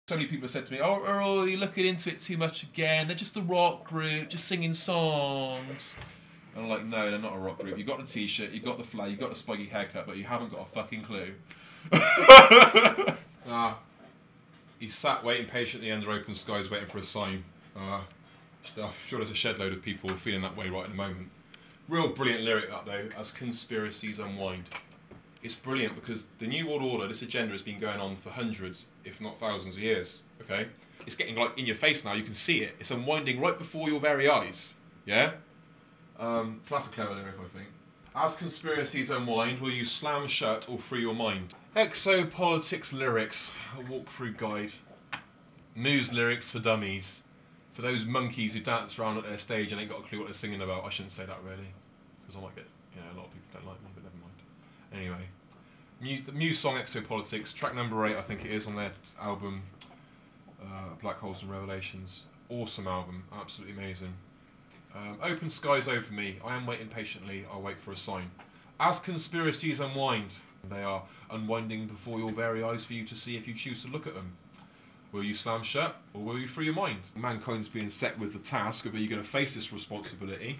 So many people have said to me, "Oh, Earl, you're looking into it too much again. They're just a rock group, just singing songs." And I'm like, "No, they're not a rock group. You got the t-shirt, you got the flag, you got the spiky haircut, but you haven't got a fucking clue." He sat waiting patiently under open skies, waiting for a sign. I'm sure there's a shed load of people feeling that way right at the moment. Real brilliant lyric that though, as conspiracies unwind. It's brilliant because the New World Order, this agenda has been going on for hundreds, if not thousands of years, okay? It's getting like in your face now, you can see it. It's unwinding right before your very eyes, yeah? So that's a clever lyric, I think. As conspiracies unwind, will you slam shut or free your mind? Exopolitics lyrics, a walkthrough guide. News lyrics for dummies. For those monkeys who dance around at their stage and ain't got a clue what they're singing about. I shouldn't say that really, because I might get, a lot of people don't like me, but never mind. Anyway, the Muse song Exopolitics, track number 8 I think it is on their album, Black Holes and Revelations. Awesome album, absolutely amazing. Open skies over me, I am waiting patiently, I'll wait for a sign. As conspiracies unwind, they are unwinding before your very eyes for you to see if you choose to look at them. Will you slam shut, or will you free your mind? Mankind's being set with the task of, are you going to face this responsibility,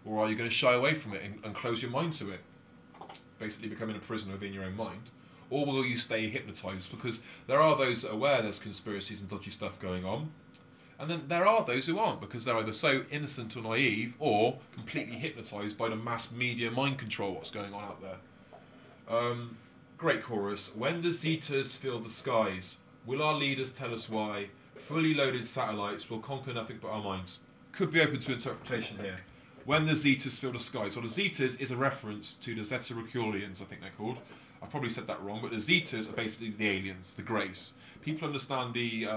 or are you going to shy away from it and close your mind to it? Basically becoming a prisoner within your own mind. Or will you stay hypnotised? Because there are those that are aware there's conspiracies and dodgy stuff going on, and then there are those who aren't, because they're either so innocent or naive, or completely hypnotised by the mass media mind control what's going on out there. Great chorus. When the Zetas fill the skies, will our leaders tell us why? Fully loaded satellites will conquer nothing but our minds. Could be open to interpretation here. When the Zetas fill the skies. Well, the Zetas is a reference to the Zeta Reculians, I think they're called. I probably said that wrong, but the Zetas are basically the aliens, the Greys. People understand the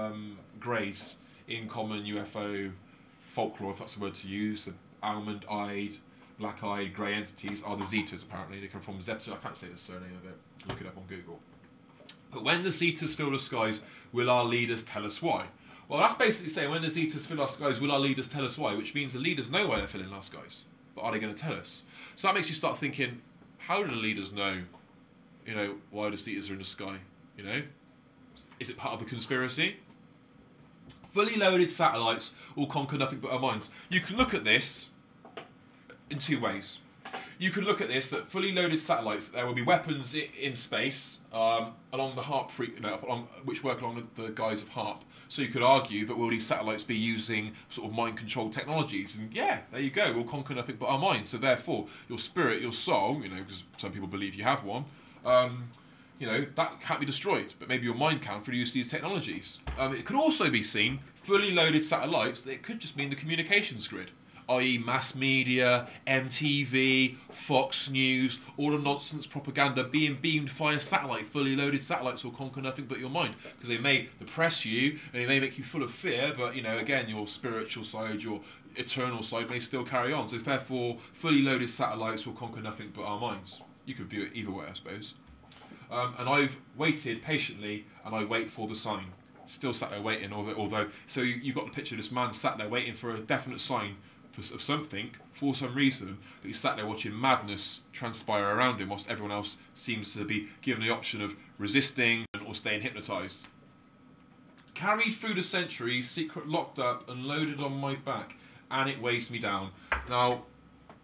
Greys in common UFO folklore, if that's the word to use. The almond-eyed, black-eyed, grey entities are the Zetas, apparently. They come from Zeta. I can't say the surname of it. Look it up on Google. But when the Zetas fill the skies, will our leaders tell us why? Well, that's basically saying when the Zetas fill our skies, will our leaders tell us why? Which means the leaders know why they're filling our skies. But are they going to tell us? So that makes you start thinking, how do the leaders know, why the Zetas are in the sky? Is it part of the conspiracy? Fully loaded satellites will conquer nothing but our minds. You can look at this in two ways. You could look at this, that fully loaded satellites, there will be weapons in space along the HARP, which work along the guise of HARP. So you could argue that will these satellites be using sort of mind control technologies? And yeah, there you go, we'll conquer nothing but our minds. So therefore, your spirit, your soul, because some people believe you have one, that can't be destroyed, but maybe your mind can for the use of these technologies. It could also be seen, fully loaded satellites, that it could just mean the communications grid, i.e. mass media, MTV, Fox News, all the nonsense propaganda being beamed via satellite. Fully loaded satellites will conquer nothing but your mind, because they may depress you and they may make you full of fear, but again, your spiritual side, your eternal side may still carry on. So therefore, fully loaded satellites will conquer nothing but our minds. You could view it either way, I suppose. And I've waited patiently, and I wait for the sign. Still sat there waiting, although so you've got the picture of this man sat there waiting for a definite sign of something, for some reason, but he's sat there watching madness transpire around him, whilst everyone else seems to be given the option of resisting or staying hypnotised. Carried through the centuries, secret locked up and loaded on my back, and it weighs me down. Now,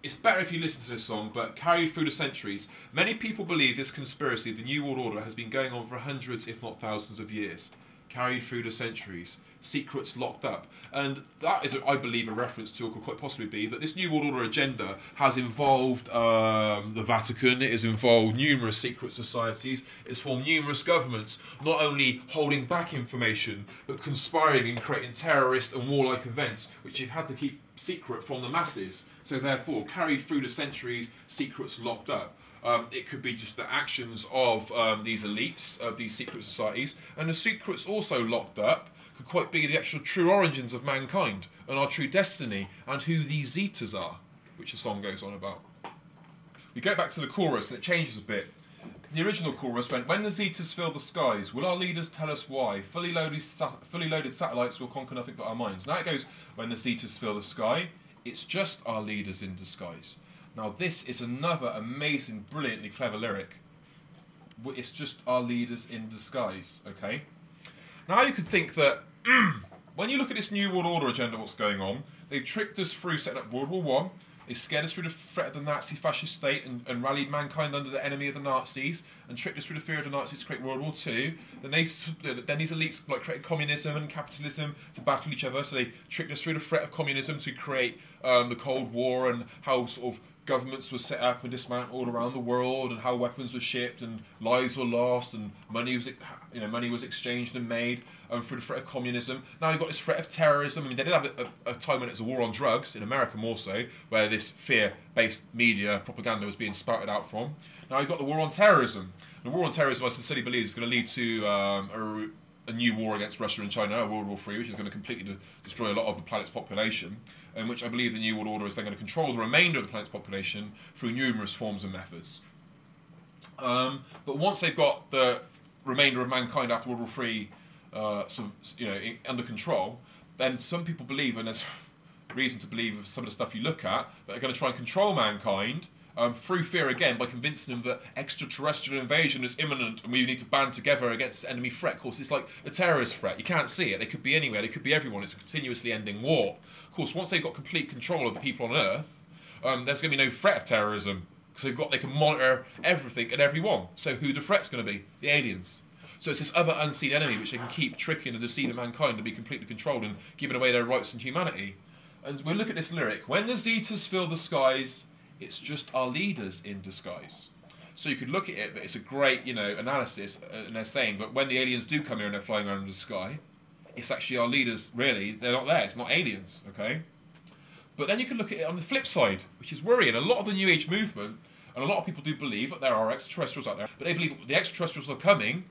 it's better if you listen to this song, but carried through the centuries. Many people believe this conspiracy, the New World Order, has been going on for hundreds, if not thousands of years. Carried through the centuries. Secrets locked up. And that is, I believe, a reference to, or could quite possibly be, that this New World Order agenda has involved the Vatican, it has involved numerous secret societies, it's formed numerous governments, not only holding back information, but conspiring and creating terrorist and warlike events, which you've had to keep secret from the masses. So therefore, carried through the centuries, secrets locked up. It could be just the actions of these elites, of these secret societies, and the secrets also locked up could quite be the actual true origins of mankind, and our true destiny, and who these Zetas are, which the song goes on about. We go back to the chorus, and it changes a bit. The original chorus went, when the Zetas fill the skies, will our leaders tell us why? Fully loaded satellites will conquer nothing but our minds. Now it goes, when the Zetas fill the sky, it's just our leaders in disguise. Now this is another amazing, brilliantly clever lyric. It's just our leaders in disguise, okay? Now you could think that when you look at this New World Order agenda, what's going on, they've tricked us through setting up World War One. They scared us through the threat of the Nazi fascist state and rallied mankind under the enemy of the Nazis and tricked us through the fear of the Nazis to create World War Two. Then these elites created communism and capitalism to battle each other. So they tricked us through the threat of communism to create the Cold War and how sort of governments were set up and dismantled all around the world, and how weapons were shipped and lives were lost and money was exchanged and made through the threat of communism. Now you've got this threat of terrorism. I mean, they did have a time when it was a war on drugs, in America more so, where this fear-based media propaganda was being spouted out from. Now you've got the war on terrorism. The war on terrorism, I sincerely believe, is going to lead to a new war against Russia and China, a World War III, which is going to completely destroy a lot of the planet's population, in which I believe the New World Order is then going to control the remainder of the planet's population through numerous forms and methods. But once they've got the remainder of mankind after World War III under control, then some people believe, and there's reason to believe of some of the stuff you look at, that they're going to try and control mankind through fear again, by convincing them that extraterrestrial invasion is imminent and we need to band together against this enemy threat. Of course, it's like a terrorist threat. You can't see it. They could be anywhere. They could be everyone. It's a continuously ending war. Of course, once they've got complete control of the people on Earth, there's going to be no threat of terrorism, because they can monitor everything and everyone. So who the threat's going to be? The aliens. So it's this other unseen enemy which they can keep tricking and deceiving mankind to be completely controlled and giving away their rights and humanity. And we'll look at this lyric. When the Zetas fill the skies, it's just our leaders in disguise. So you could look at it, that it's a great, analysis, and they're saying that when the aliens do come here and they're flying around in the sky, it's actually our leaders, really, they're not there, it's not aliens, okay? But then you can look at it on the flip side, which is worrying. A lot of the New Age movement, and a lot of people do believe that there are extraterrestrials out there, but they believe the extraterrestrials are coming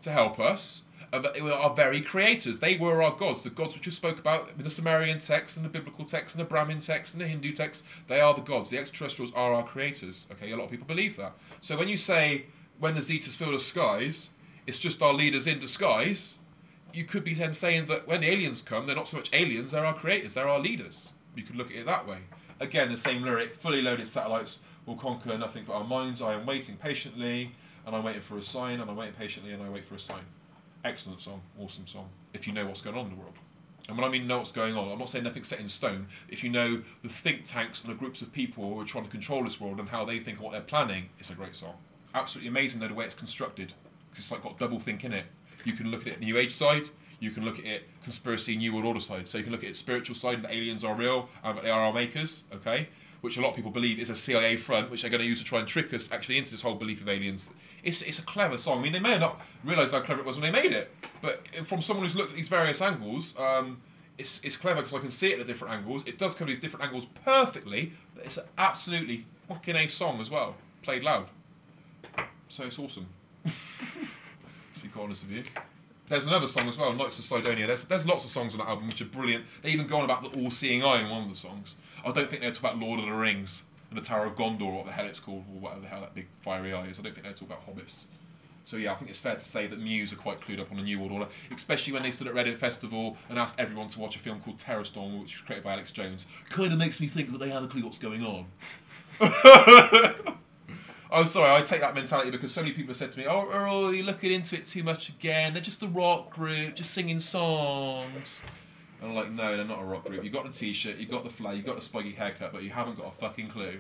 to help us, but they were our very creators. They were our gods, the gods which you spoke about in the Sumerian text and the biblical text and the Brahmin text and the Hindu text. They are the gods. The extraterrestrials are our creators. Okay, a lot of people believe that. So when you say, when the Zetas fill the skies, it's just our leaders in disguise, you could be then saying that when the aliens come, they're not so much aliens, they're our creators, they're our leaders. You could look at it that way. Again, the same lyric, fully loaded satellites will conquer nothing but our minds. I am waiting patiently, and I'm waiting for a sign, and I'm waiting patiently, and I wait for a sign. Excellent song, awesome song, if you know what's going on in the world. And when I mean know what's going on, I'm not saying nothing's set in stone. If you know the think tanks and the groups of people who are trying to control this world and how they think and what they're planning, it's a great song. Absolutely amazing though, the way it's constructed, because it's like got double think in it. You can look at it New Age side, you can look at it conspiracy New World Order side. So you can look at it spiritual side, and the aliens are real, and that they are our makers, okay? Which a lot of people believe is a CIA front, which they're going to use to try and trick us actually into this whole belief of aliens. It's a clever song. I mean, they may have not realised how clever it was when they made it, but from someone who's looked at these various angles, it's clever because I can see it at different angles. It does cover these different angles perfectly, but it's an absolutely fucking A song as well, played loud. So it's awesome, to be quite honest with you. There's another song as well, Knights of Sidonia. There's lots of songs on that album which are brilliant. They even go on about the all-seeing eye in one of the songs. I don't think they talk about Lord of the Rings and the Tower of Gondor, or what the hell it's called, or whatever the hell that big fiery eye is. I don't think they talk about hobbits. So yeah, I think it's fair to say that Muse are quite clued up on the New World Order, especially when they stood at Reading Festival and asked everyone to watch a film called Terrorstorm, which was created by Alex Jones. Kind of makes me think that they have a clue what's going on. I'm sorry, I take that mentality because so many people have said to me, oh, Earl, you're looking into it too much again. They're just a rock group, just singing songs. And I'm like, no, they're not a rock group. You've got the t-shirt, you've got the flag, you've got the spiky haircut, but you haven't got a fucking clue.